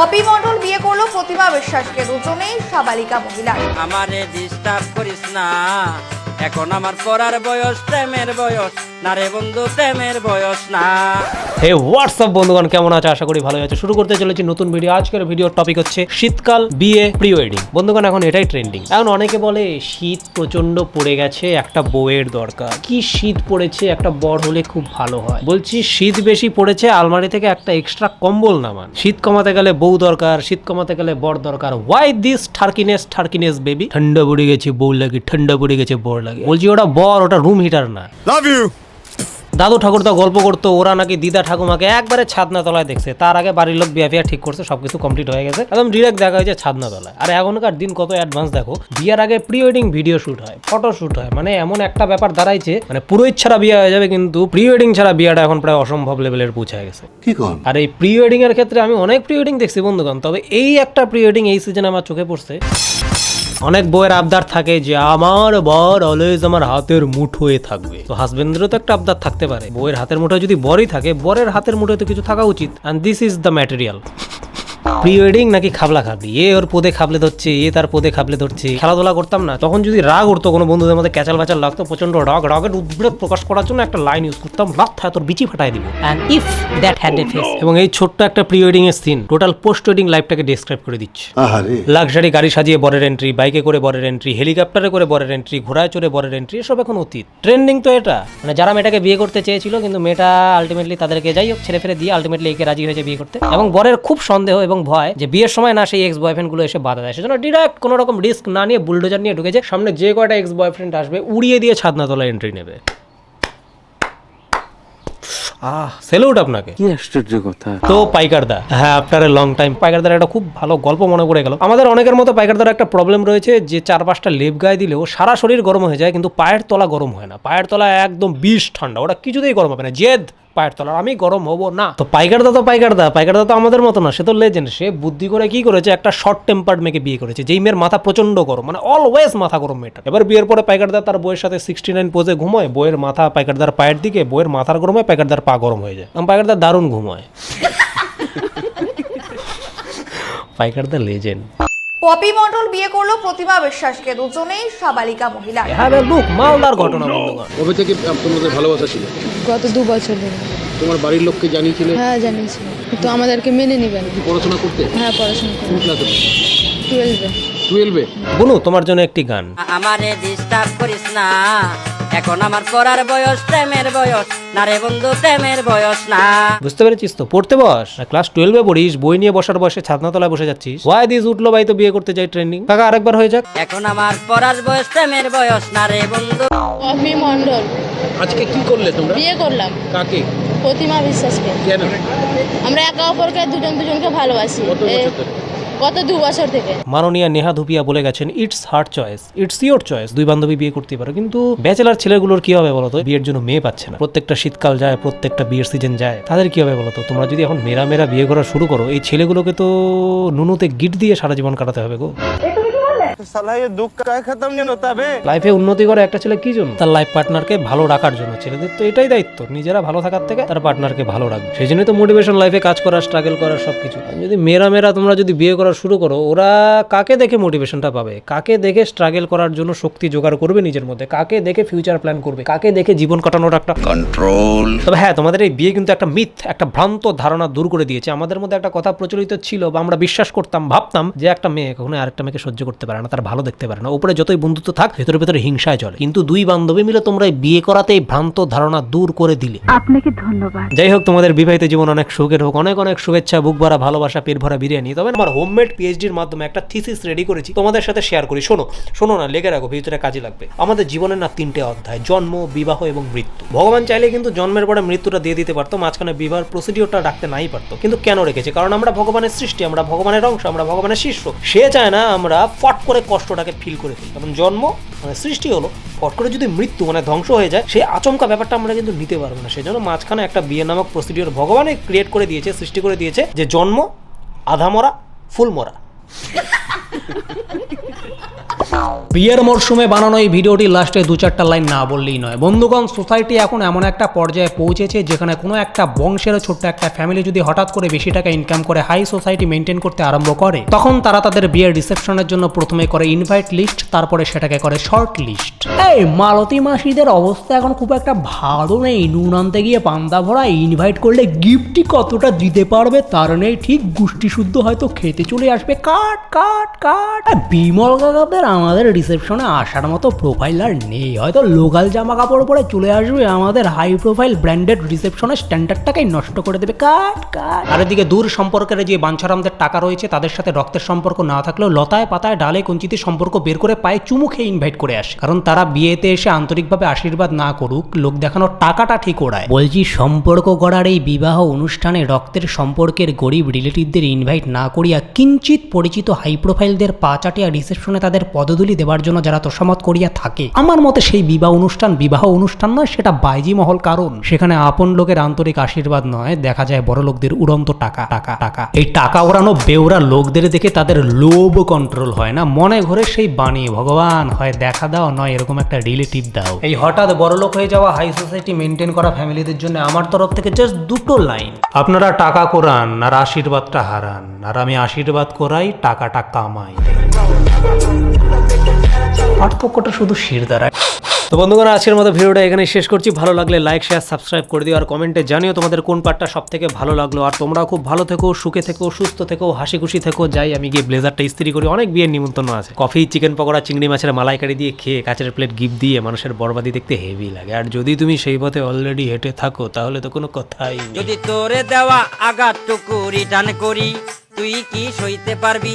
Poppy মণ্ডল বিয়ে করলো প্রতিমা বিশ্বাসকে, দুজনেই সাবালিকা মহিলা। আমারে ডিস্টার্ব করিস না, এখন আমার পড়ার বয়স, প্রেমের বয়স না রে বন্ধু, প্রেমের বয়স না। হে হোয়াটসঅ্যাপ বন্ধুগণ, কেমন আছে? আশা করি ভালো আছে। শুরু করতে চলেছি নতুন ভিডিও। আজকের ভিডিওর টপিক হচ্ছে শীতকাল, বিয়ে, প্রি ওয়েডিং। বন্ধুগণ, এখন এটাই ট্রেন্ডিং। এখন অনেকে বলে শীত প্রচন্ড পড়ে গেছে, একটা বউয়ের দরকার। কি শীত পড়েছে, একটা বর হলে খুব ভালো হয়। বলছি শীত বেশি পড়েছে, আলমারি থেকে একটা এক্সট্রা কম্বল নামান। শীত কমাতে গেলে বউ দরকার, শীত কমাতে গেলে বর দরকার। Why this thickness baby? ঠান্ডা পড়ে গেছে বউ লাগে, ঠান্ডা পড়ে গেছে বর লাগে। বলছি ওটা বর, ওটা রুম হিটার না। Love you. দাদু ঠাকুরদা গল্প করতো, ওরা নাকি দিদা ঠাকুমাকে একবারে ছাদনা তলায় দেখছে। তার আগে বাড়ির লোক বিয়া ফিয়া ঠিক করছে, সবকিছু কমপ্লিট হয়ে গেছে, একদম ডিরেক্ট দেখা হয়েছে ছাদনা তলায়। আর এখনকার দিন কত অ্যাডভান্স দেখো, বিয়ের আগে প্রি ওয়েডিং ভিডিও শুট হয়, ফটো শুট হয়। মানে এমন একটা ব্যাপার দাঁড়াইছে, মানে পুরোহিত ছাড়া বিয়ে হয়ে যাবে, কিন্তু প্রি ওয়েডিং ছাড়া বিয়েটা এখন প্রায় অসম্ভব লেভেলের পৌঁছে গেছে। আর এই প্রি ওয়েডিং এর ক্ষেত্রে আমি অনেক প্রি ওয়েডিং দেখছি বন্ধুগণ, তবে এই একটা প্রি ওয়েডিং এই সিজনে আমার চোখে পড়ছে। অনেক বউয়ের আবদার থাকে যে আমার বর অলওয়েজ আমার হাতের মুঠোয় থাকবে। তো হাজবেন্ডেরও তো একটা আবদার থাকতে পারে, বউয়ের হাতের মুঠোয় যদি বরই থাকে, বরের হাতের মুঠোয় তো কিছু থাকা উচিত। And this is the material. Pre wedding নাকি খাবলা খাবলি, এ ওর পদে খাবলে ধরছে, এ তার পদে খাবলে ধরছে। খেলাধুলা করতাম না তখন, যদি রাগ উঠতো কোনো বন্ধুদের মধ্যে, ক্যাচাল ব্যাচাল লাগতো, প্রচন্ড রাগের উদ্বেগ প্রকাশ করার জন্য একটা লাইন ইউজ করতাম, রাগ থাকে তোর বিচি ফাটাই দিব। And if that had a face. এবং এই ছোট্ট একটা প্রি ওয়েডিং এর সিন টোটাল পোস্ট ওয়েডিং লাইফটাকে ডেসক্রাইব করে দিচ্ছে। লাক্সারি গাড়ি সাজিয়ে বরের এন্ট্রি, বাইকে করে বরের এন্ট্রি, হেলিকপ্টারে করে বরের এন্ট্রি, ঘোড়ায় চড়ে বরের এন্ট্রি, এসব এখন অতীত। ট্রেন্ডিং তো এটা। মানে যারা মেয়েটাকে বিয়ে করতে চেয়েছিল, কিন্তু মেয়েটা আলটিমেটলি তাদেরকে যাই হোক ছেড়ে ফেলে দিয়ে আলটিমেটলি একে রাজি হয়েছে বিয়ে করতে। এবং বরের খুব সন্দেহ এবং ভয় যে বিয়ের সময় না সেই এক্স বয়ফ্রেন্ড গুলো এসে বাধা দেয়, সেজন্য ডিরেক্ট কোনো রকম রিস্ক না নিয়ে বুলডোজার নিয়ে ঢুকেছে, সামনে যে কয়টা এক্স বয়ফ্রেন্ড আসবে উড়িয়ে দিয়ে ছাদনা তলায় এন্ট্রি নেবে। সেলুট আপনাকে। কি আশ্চর্য কথা। তো পাইকারদা, হ্যাঁ আফটার এ লং টাইম পাইকারদার একটা খুব ভালো গল্প মনে পড়ে গেল। আমাদের অনেকের মতো পাইকারদার একটা প্রবলেম রয়েছে যে 4-5টা লেপ গায়ে দিলেও সারা শরীর গরম হয়ে যায়, কিন্তু পায়ের তলা গরম হয় না। পায়ের তলা একদম বিষ ঠান্ডা, ওটা কিছুতেই গরম হবে না। জেদ পায়ের তলার, আমি গরম হবো না। তো পাইকারদা তো আমাদের মতো না, সে তো লেজেন্ড। সে বুদ্ধি করে কি করেছে, একটা শর্ট টেম্পার্ড মেয়েকে বিয়ে করেছে, যেই মেয়ের মাথা প্রচন্ড গরম, মানে অলওয়েজ মাথা গরম মেয়েটা। এবার বিয়ের পরে পাইকারদা তার বইয়ের সাথে 69 পোজে ঘুমোয়, বইয়ের মাথা পাইকারদার পায়ের দিকে, বইয়ের মাথার গরম হয়, পাইকারদার পা গরম হয়ে যায়। পাইকারদার দারুণ ঘুমোয়। পাইকারদা লেজেন্ড। পপি মণ্ডল বিয়ে করলো প্রতিমা বিশ্বাসকে, দুজনেই সাবালিকা মহিলা। হ্যাঁ লুক, মালদার ঘটনা বন্ধুগণ। কবে থেকে তোমাদের ভালোবাসা ছিল? গত 2 বছর ধরে। তোমার বাড়ির লোককে জানিয়েছিলে? হ্যাঁ জানিয়েছি, তো আমাদেরকে মেনে নিবেন। পড়াশোনা করতে? হ্যাঁ পড়াশোনা করি। কোন ক্লাসে? 12-এ। 12-এ? বুনু, তোমার জন্য একটি গান। আমারে ডিস্টার্ব করিস না, এখন আমার পড়ার বয়স, প্রেমের বয়স না রে বন্ধু, প্রেমের বয়স না। বুঝতে পেরেছিস তো? পড়তে বস। ক্লাস 12-এ পড়িস, বই নিয়ে বসার বয়সে ছাদনা তলায় বসে যাচ্ছিস। ওয়াই দিস উঠলো ভাই, তো বিয়ে করতে যাই ট্রেন্ডিং। কাকা আরেকবার হয়ে যাক। এখন আমার পড়ার বয়স, প্রেমের বয়স না রে বন্ধু। পপি মণ্ডল আজকে কি করলে তোমরা? বিয়ে করলাম কাকে? প্রতিমা বিশ্বাসকে। কেন? আমরা একে অপরকে দুজনকে ভালোবাসি। কত বছর ধরে? গত 2 বছর থেকে। মাননীয়া নেহা ধুপিয়া বলে গেছেন, it's her choice, it's your choice. দুই বান্ধবী বিয়ে করতে পারো, কিন্তু ব্যাচেলার ছেলেগুলোর কি হবে বলতো? বিয়ের জন্য মেয়ে পাচ্ছে না, প্রত্যেকটা শীতকাল যায়, প্রত্যেকটা বিয়ের সিজন যায়, তাদের কি হবে বলতো? তোমরা যদি এখন মেরা বিয়ে করা শুরু করো, এই ছেলেগুলোকে তো নুনুতে গিট দিয়ে সারা জীবন কাটাতে হবে গো। লাইফে উন্নতি করে একটা ছেলে কি জন্য? তার লাইফ পার্টনারকে ভালো রাখার জন্য। ছেলেদের তো এটাই দায়িত্ব, নিজেরা ভালো থাকার থেকে তার পার্টনারকে ভালো রাখবে। সেই জন্যই তো মোটিভেশন লাইফে কাজ করা, স্ট্রাগল করার সবকিছু। যদি মেরা তোমরা যদি বিয়ে করা শুরু করো, ওরা কাকে দেখে মোটিভেশনটা পাবে? কাকে দেখে স্ট্রাগল করার জন্য শক্তি জোগাড় করবে নিজের মধ্যে? কাকে দেখে ফিউচার প্ল্যান করবে? কাকে দেখে জীবন কাটানোর একটা কন্ট্রোল? তবে হ্যাঁ, তোমাদের এই বিয়ে কিন্তু একটা মিথ, একটা ভ্রান্ত ধারণা দূর করে দিয়েছে। আমাদের মধ্যে একটা কথা প্রচলিত ছিল, বা আমরা বিশ্বাস করতাম, ভাবতাম যে একটা মেয়ে কখনো আরেকটা মেয়েকে সহ্য করতে পারে না, তার ভালো দেখতে পারে না। উপরে যতই বন্ধুত্ব থাক, ভেতরে হিংসায় চলে। কিন্তু দুই বান্ধবী মিলে তোমরা এই বিয়ে করাতে এই ভ্রান্ত ধারণা দূর করে দিলে। আপনাকে ধন্যবাদ। যাই হোক, তোমাদের বিবাহিত জীবন অনেক সুখের হোক, অনেক শুভেচ্ছা, বুক ভরা ভালোবাসা, পেট ভরা বিরিয়ানি। তবে আমার হোমমেড পিএইচডির মাধ্যমে একটা থিসিস রেডি করেছি, তোমাদের সাথে শেয়ার করি। শোনো না, লেগে রাখো, ভিতরে কাজে লাগবে। আমাদের জীবনের না 3টে অধ্যায়: জন্ম, বিবাহ এবং মৃত্যু। ভগবান চাইলে কিন্তু জন্মের পরে মৃত্যুটা দিয়ে দিতে পারতো, মাঝখানে বিবাহের প্রসিডিওরটা রাখতে নাই পারতো, কিন্তু কেন রেখেছে? কারণ আমরা ভগবানের সৃষ্টি, আমরা ভগবানের অংশ, আমরা ভগবানের শিষ্য। সে চায় না আমরা ফট করে কষ্টটাকে ফিল করে ফেলি। কারণ জন্ম মানে সৃষ্টি হলো, ফট করে যদি মৃত্যু মানে ধ্বংস হয়ে যায়, সেই আচমকা ব্যাপারটা আমরা কিন্তু নিতে পারবো না। সেজন্য মাঝখানে একটা বিয়ে নামক প্রসিডিওর ভগবানই ক্রিয়েট করে দিয়েছে, সৃষ্টি করে দিয়েছে, যে জন্ম, আধা মরা, ফুল মরা। বিয়ের মরশুমে বানানো এই ভিডিওটি লাস্টে 2-4টা লাইন না বললেই নয়। বন্ধুগণ, সোসাইটি এখন এমন একটা পর্যায়ে পৌঁছেছে যেখানে কোনো একটা বংশের ছোট্ট একটা ফ্যামিলি যদি হঠাৎ করে বেশি টাকা ইনকাম করে হাই সোসাইটি মেনটেন করতে আরম্ভ করে, তখন তারা তাদের বিয়ের রিসেপশনের জন্য প্রথমে করে ইনভাইট লিস্ট, তারপরে সেটাকে করে শর্ট লিস্ট। এই মালতী মাসিদের অবস্থা এখন খুব একটা ভালো নেই। নুন আনতে গিয়ে পান্তা ভরা, ইনভাইট করলে গিফটই কতটা দিতে পারবে তার নেই ঠিক। গোষ্ঠী শুদ্ধ হয়তো খেতে চলে আসবে কাট কাট কাট। বিমল কাকাদের আমাদের রিসেপশনে আসার মতো প্রোফাইল আর নেই, হয়তো লোকাল জামা কাপড় পরে চলে আসবে, আমাদের হাই প্রোফাইল ব্র্যান্ডেড রিসেপশনের স্ট্যান্ডার্ডটাকেই নষ্ট করে দেবে কাট কাট। আর এদিকে দূর সম্পর্কের যে বাঞ্ছারামদের টাকা রয়েছে, তাদের সাথে রক্তের সম্পর্ক না থাকলেও লতায় পাতায় ডালে কঞ্চিতে সম্পর্ক বের করে পায়ে চুমু খেয়ে ইনভাইট করে আসে, কারণ তারা বিয়েতে এসে আন্তরিকভাবে আশীর্বাদ না করুক, লোক দেখানোর টাকাটা ঠিক ওড়ায়। বলছি, সম্পর্ক করার এই বিবাহ অনুষ্ঠানে রক্তের সম্পর্কের গরিব রিলেটিভদের ইনভাইট না করিয়া কিঞ্চিত পরিচিত হাই প্রোফাইলদের পা চাটিয়া রিসেপশনে তাদের পদধূলি দেওয়ার জন্য যারা তোষামত করিয়া থাকে, আমার মতে সেই বিবাহ অনুষ্ঠান নয়, সেটা বাইজি মহল। কারণ সেখানে আপন লোকের আন্তরিক আশীর্বাদ নয়, দেখা যায় বড় লোকদের উড়ন্ত টাকা টাকা টাকা। এই টাকা ওড়ানো বেউরা লোকদের দেখে তাদের লোভ কন্ট্রোল হয় না, মনে ঘরে সেই বাণী, ভগবান হয় দেখা দাও, নয় এরকম একটা রিলেটিভ দাও। এই হঠাৎ বড় লোক হয়ে যাওয়া হাই সোসাইটি মেনটেন করা ফ্যামিলিদের জন্য আমার তরফ থেকে জাস্ট 2টো লাইন: আপনারা টাকা কোরান আর আশীর্বাদটা হারান, আর আমি আশীর্বাদ করাই, টাকাটা কামাই। পার্থক্যটা শুধু শির দ্বারা। তো বন্ধুগণ, আজকের মতো ভিডিওটা এখানে শেষ করছি। ভালো লাগলে লাইক শেয়ার সাবস্ক্রাইব করে দিও, আর কমেন্টে জানিও তোমাদের কোন পার্টটা সব থেকে ভালো লাগলো। আর তোমরা খুব ভালো থেকো, সুখে থেকো, সুস্থ থেকো, হাসি খুশি থেকো। যাই আমি গিয়ে ব্লেজারটা ইস্ত্রি করি, অনেক বিয়ের নিমন্ত্রণ আছে। কফি, চিকেন পকোড়া, চিংড়ি মাছের মালাইকারি দিয়ে খেয়ে কাচের প্লেট গিফট দিয়ে মানুষের বরবাদি দেখতে হেভি লাগে। আর যদি তুমি সেই পথে অলরেডি হেঁটে থাকো, তাহলে তো কোনো কথাই নেই। যদি তোরে দেওয়া আঘাতটুকু রিটার্ন করি, তুই কি সইতে পারবি?